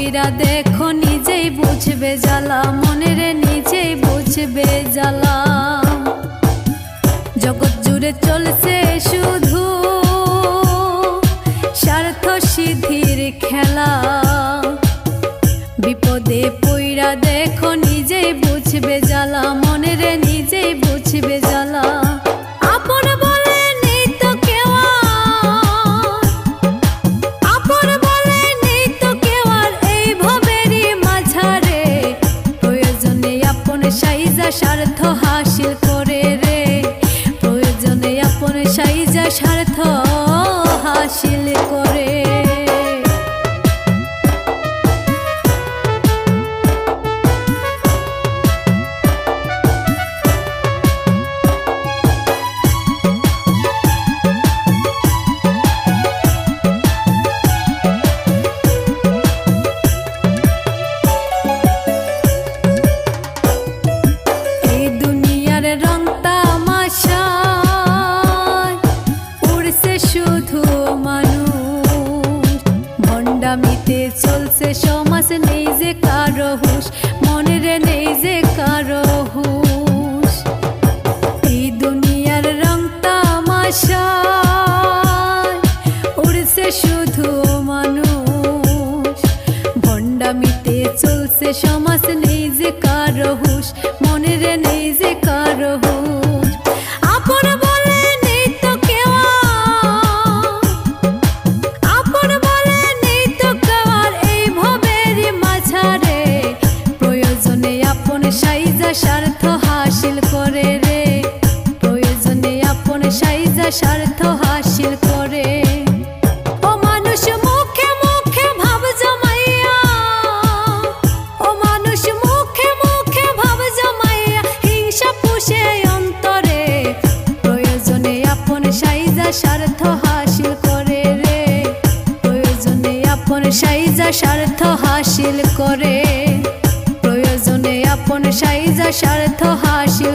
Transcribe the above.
পইরা দেখো নিজেই বুঝবে জ্বালা, মনের নিজেই বুঝবে জ্বালা। জগৎ জুড়ে চলছে শুধু স্বার্থ সিদ্ধির খেলা, বিপদে পইরা দেখো নিজেই বুঝবে জ্বালা, মনের নিজেই বুঝবে জ্বালা। আপন বলে নেই তো কেউ, আপন বলে নেই তো কেউ আর এই ভবেরই মাঝারে, প্রয়োজনে আপন সাইজা স্বার্থ হাসিল করে রে, প্রয়োজনে আপন সাইজা স্বার্থ হাসিল করে। শুধু মানুষ ভণ্ডামিতে চলছে সমাজ, নেই যে কারো হুঁশ, মনের নেই যে কারো হুঁশ। এই দুনিয়ার রং তামাশায় উড়ছে শুধু মানুষ, ভণ্ডামিতে চলছে সমাজ, নেই যে কারো হুঁশ, মনের নেই যে কারো হুঁশ। আপন বলে নেই তো কেউ, আপন বলে নেই তো কেউ আর এই ভবেরই মাঝারে, প্রয়োজনে আপন সাইজা স্বার্থ হাসিল করে রে, প্রয়োজনে আপন সাইজা স্বার্থ হাসিল করে। ও মানুষ মুখে মুখে ভাব জমাইয়া, ও মানুষ মুখে মুখে ভাব জমাইয়া হিংসা পুষে অন্তরে, প্রয়োজনে আপন সাইজা স্বার্থ হাসিল করে রে, প্রয়োজনে আপন সাইজা স্বার্থ হাসিল করে, প্রয়োজনে আপন সাইজা স্বার্থ হাসিল